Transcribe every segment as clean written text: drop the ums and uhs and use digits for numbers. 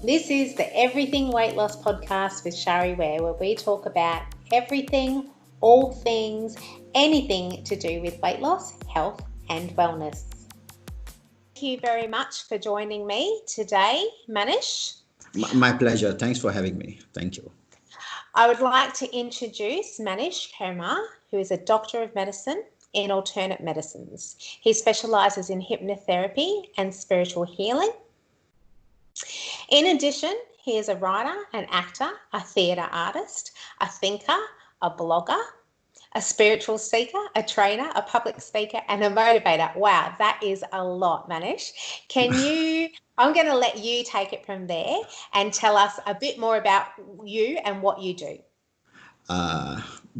This is the Everything Weight Loss podcast with Shari, Ware, where we talk about everything, all things, anything to do with weight loss, health, and wellness. Thank you very much for joining me today, Manish. My pleasure. Thanks for having me. Thank you. I would like to introduce Manish Kumar, who is a doctor of medicine in alternate medicines. He specialises in hypnotherapy and spiritual healing. In addition, he is a writer, an actor, a theatre artist, a thinker, a blogger, a spiritual seeker, a trainer, a public speaker, and a motivator. Wow, that is a lot, Manish. I'm going to let you take it from there and tell us a bit more about you and what you do.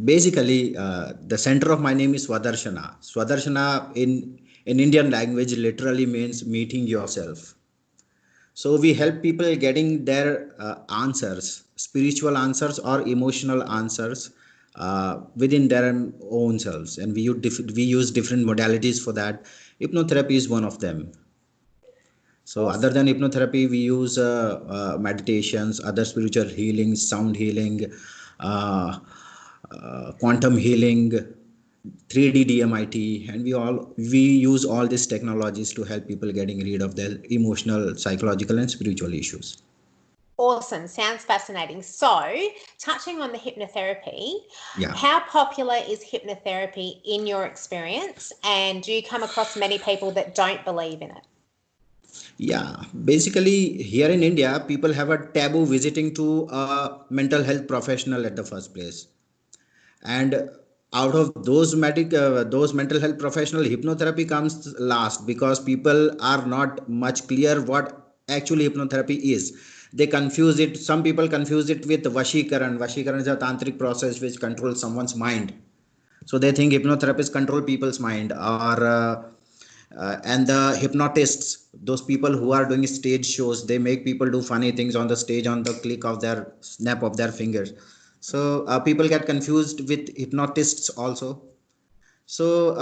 Basically, the center of my name is Swadarshana. Swadarshana in Indian language literally means meeting yourself. So we help people getting their answers, spiritual answers or emotional answers within their own selves. And we use different modalities for that. Hypnotherapy is one of them. So Awesome. other than hypnotherapy, we use meditations, other spiritual healing, sound healing, uh, quantum healing, 3D DMIT, and we use all these technologies to help people getting rid of their emotional, psychological, and spiritual issues. Awesome. Sounds fascinating. So, touching on the hypnotherapy, Yeah. how popular is hypnotherapy in your experience? And do you come across many people that don't believe in it? Yeah, basically here in India, people have a taboo visiting to a mental health professional at the first place. And out of those mental health professional, hypnotherapy comes last because people are not much clear what actually hypnotherapy is. They confuse it. Some people confuse it with vashikaran is a tantric process which controls someone's mind, so they think hypnotherapists control people's mind, or and the hypnotists, those people who are doing stage shows, they make people do funny things on the stage on the click of their snap of their fingers. So people get confused with hypnotists also. So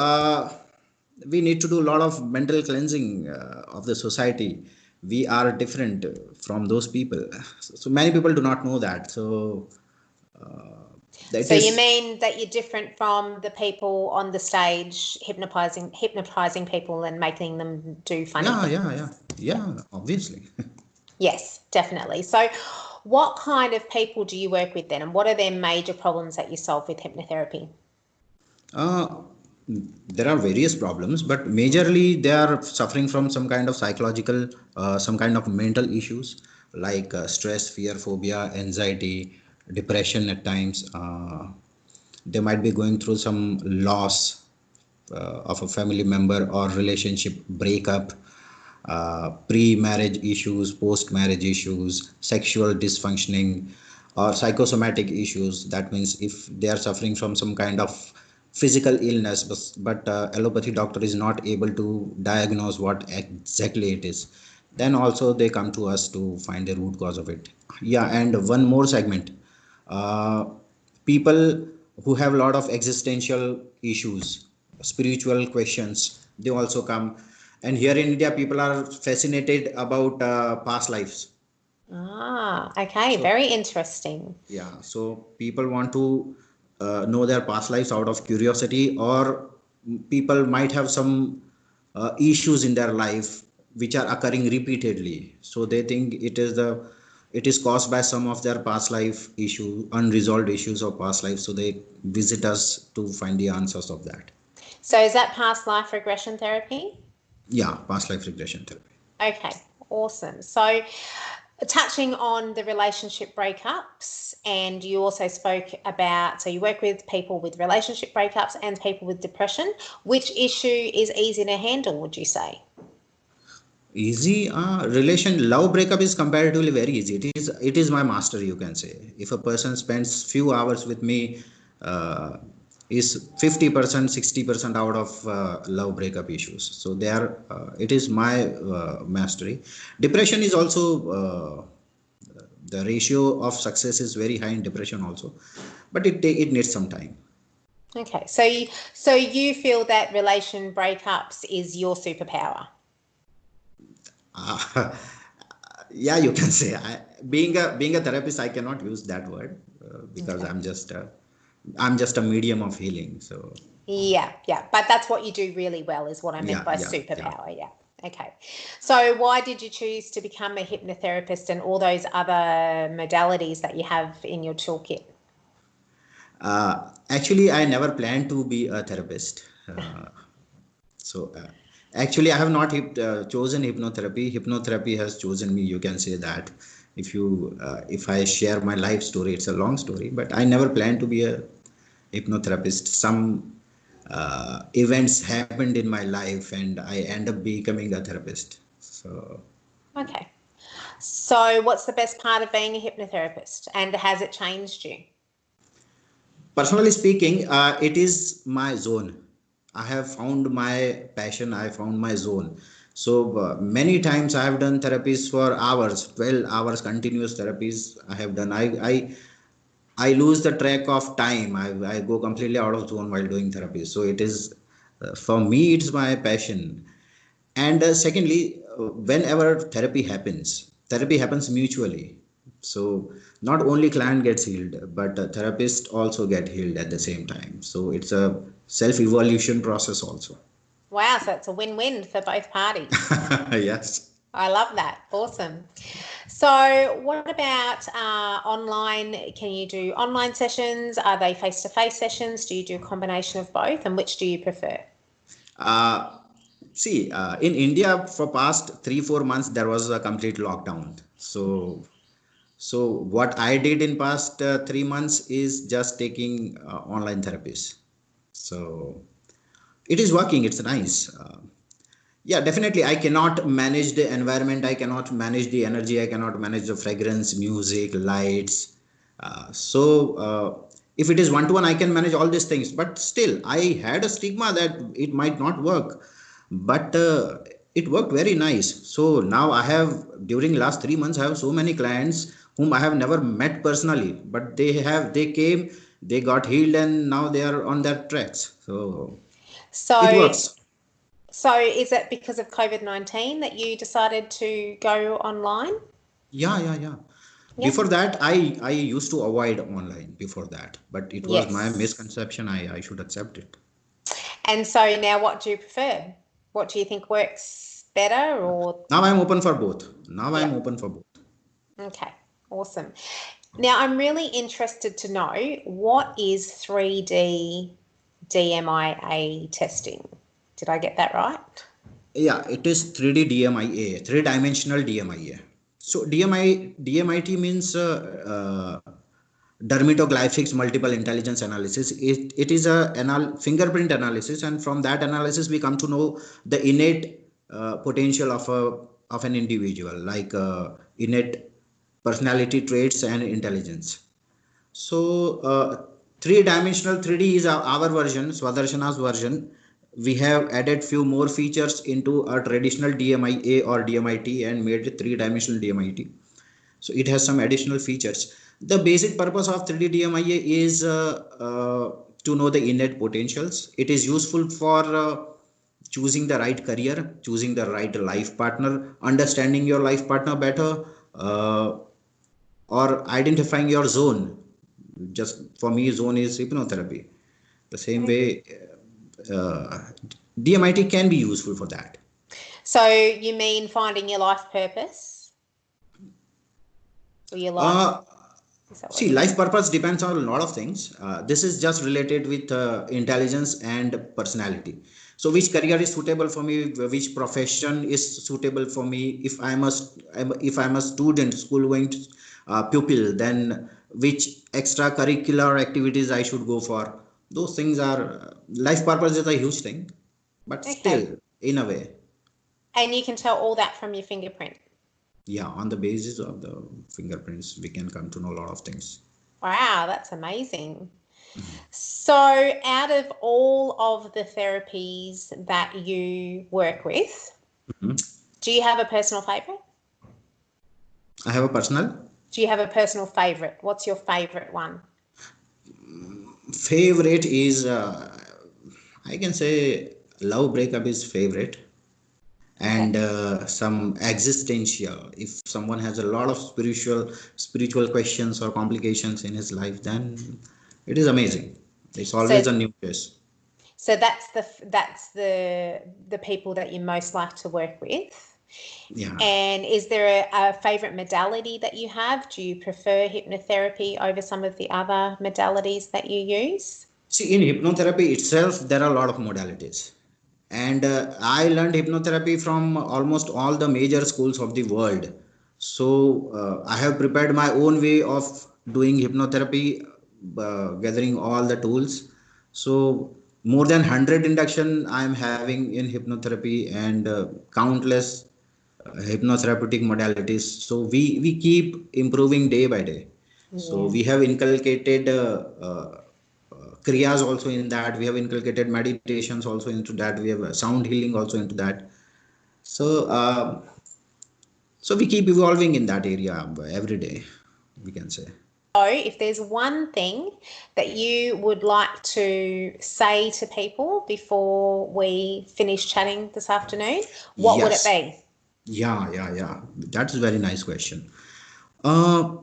we need to do a lot of mental cleansing of the society. We are different from those people, so many people do not know that. So that So you is. mean that you're different from the people on the stage hypnotizing people and making them do funny Yeah, things? obviously. Yes, definitely. So what kind of people do you work with then, and what are their major problems that you solve with hypnotherapy? uh, there are various problems, but majorly they are suffering from some kind of psychological, some kind of mental issues, like stress, fear, phobia, anxiety, depression at times. They might be going through some loss of a family member or relationship breakup, pre-marriage issues, post-marriage issues, sexual dysfunctioning, or psychosomatic issues. That means if they are suffering from some kind of physical illness, but allopathy doctor is not able to diagnose what exactly it is, then also they come to us to find the root cause of it. Yeah, and one more segment. Uh, People who have a lot of existential issues, spiritual questions, they also come. And here in India, people are fascinated about past lives. Okay, So very interesting. yeah, so people want to know their past lives out of curiosity, or people might have some issues in their life which are occurring repeatedly. So they think it is caused by some of their past life issue, unresolved issues of past life. So they visit us to find the answers of that. So is that past life regression therapy? Yeah, past life regression therapy. Okay, awesome. So touching on the relationship breakups, and you also spoke about, so you work with people with relationship breakups and people with depression. Which issue is easy to handle, would you say? Easy relation love breakup is comparatively very easy. It is my master, you can say. If a person spends few hours with me, uh, is 50% 60% out of love breakup issues. So they are it is my mastery. Depression is also the ratio of success is very high in depression also, but it needs some time. Okay, so you feel that relation breakups is your superpower? uh, Yeah, you can say. Being a therapist, I cannot use that word because Okay. I'm just a medium of healing. So Yeah, yeah. But that's what you do really well, is what I meant yeah, by yeah, yeah. superpower. Yeah. Okay. So why did you choose to become a hypnotherapist and all those other modalities that you have in your toolkit? Actually, I never planned to be a therapist. So actually, I have not chosen hypnotherapy. Hypnotherapy has chosen me. You can say that. If I share my life story, it's a long story, but I never planned to be a hypnotherapist. Some events happened in my life, and I end up becoming a therapist. So Okay. So what's the best part of being a hypnotherapist, and has it changed you? personally speaking, it is my zone. I have found my passion. I found my zone. So many times I have done therapies for hours, 12 hours continuous therapies I have done. I lose the track of time. I go completely out of zone while doing therapy. So it is, for me, it's my passion. And secondly, whenever therapy happens mutually. So not only client gets healed, but therapist also get healed at the same time. So it's a self evolution process also. Wow, so it's a win-win for both parties. Yes. I love that. Awesome. So, what about online? Can you do online sessions? Are they face-to-face sessions? Do you do a combination of both? And which do you prefer? Uh, See, in India for past 3 4 months there was a complete lockdown. So what I did in past 3 months is just taking online therapies. So it is working. It's nice. Yeah, definitely. I cannot manage the environment. I cannot manage the energy. I cannot manage the fragrance, music, lights. If it is one to one, I can manage all these things. But still, I had a stigma that it might not work. But it worked very nice. So now I have, during last 3 months, I have so many clients whom I have never met personally, but they came, they got healed, and now they are on their tracks. So it So, works. so is it because of COVID-19 that you decided to go online? Yeah, yeah, yeah. Yeah. Before that, I used to avoid online before that, but it was my Yes. misconception. I should accept it. And so now, what do you prefer? What do you think works better? Or Now I'm open for both. Now yeah. I'm open for both. Okay. Awesome. Now, I'm really interested to know, what is 3D DMIA testing? Did I get that right? Yeah, it is 3D DMIA, three-dimensional DMIA. So DMIT means dermatoglyphics multiple intelligence analysis. It is a fingerprint analysis, and from that analysis we come to know the innate potential of an individual, like innate personality traits and intelligence. So, three-dimensional 3D is our version, Swadarshana's version. We have added few more features into a traditional DMIA or DMIT and made it three-dimensional DMIT. So it has some additional features. The basic purpose of 3D DMIA is to know the innate potentials. It is useful for choosing the right career, choosing the right life partner, understanding your life partner better, uh, or identifying your zone. Just for me, zone is hypnotherapy. The same way, uh, DMIT can be useful for that. So you mean finding your life purpose or your life? uh, Is that what See, you life mean? purpose depends on a lot of things. This is just related with intelligence and personality. So which career is suitable for me, which profession is suitable for me. If I'm a student, school going pupil, then which extracurricular activities I should go for. Those things are, life purpose is a huge thing, but still, Okay. in a way, And you can tell all that from your fingerprint. yeah, on the basis of the fingerprints we can come to know a lot of things. Wow, that's amazing. So, out of all of the therapies that you work with, Mhm. do you have a personal favorite? I have a personal Do you have a personal favorite? What's your favorite one? favorite is, I can say love breakup is favorite. and some existential. If someone has a lot of spiritual questions or complications in his life, then it is amazing. It's always So a new place. so that's the people that you most like to work with. Yeah. And is there a favorite modality that you have? Do you prefer hypnotherapy over some of the other modalities that you use? See, in hypnotherapy itself, there are a lot of modalities. And I learned hypnotherapy from almost all the major schools of the world. So I have prepared my own way of doing hypnotherapy, gathering all the tools. So more than 100 induction I am having in hypnotherapy, and countless hypnotherapeutic modalities. So we keep improving day by day. So Yeah. we have inculcated kriyas also in that. We have inculcated meditations also into that. We have sound healing also into that. So so we keep evolving in that area every day, we can say. So if there's one thing that you would like to say to people before we finish chatting this afternoon, what would it Yes. be? Yeah. That's a very nice question. Uh,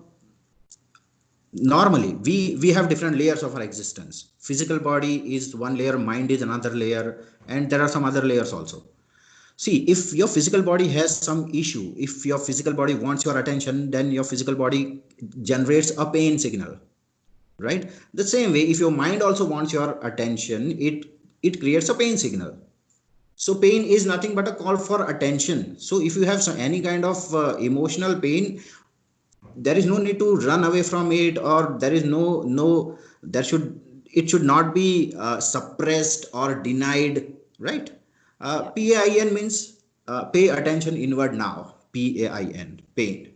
Normally we have different layers of our existence. Physical body is one layer, mind is another layer, and there are some other layers also. See, if your physical body has some issue, if your physical body wants your attention, then your physical body generates a pain signal, right? The same way, if your mind also wants your attention, it creates a pain signal. So pain is nothing but a call for attention. So if you have any kind of emotional pain, there is no need to run away from it, or there is no there should it should not be suppressed or denied, right? Yeah. PAIN means pay attention inward now. PAIN, pain.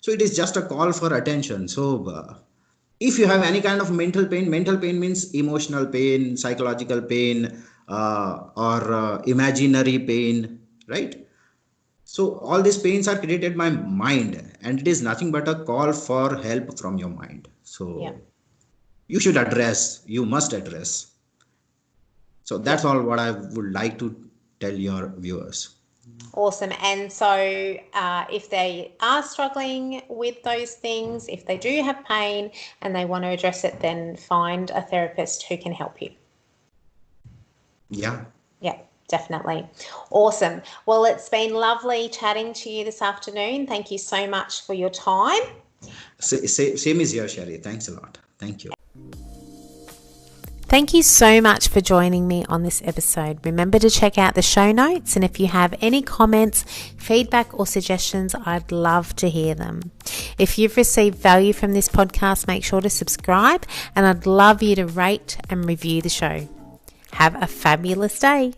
So it is just a call for attention. So if you have any kind of mental pain means emotional pain, psychological pain, or imaginary pain, right? So all these pains are created by mind, and it is nothing but a call for help from your mind. Yeah. So you must address. So Yeah. that's all what I would like to tell your viewers. Awesome. And so if they are struggling with those things, if they do have pain and they want to address it, then find a therapist who can help you. Yeah. Yeah, definitely. Awesome. Well, it's been lovely chatting to you this afternoon. Thank you so much for your time. Same is here, Shari. Thanks a lot. Thank you. Thank you so much for joining me on this episode. Remember to check out the show notes, and if you have any comments, feedback or suggestions, I'd love to hear them. If you've received value from this podcast, make sure to subscribe, and I'd love you to rate and review the show. Have a fabulous day.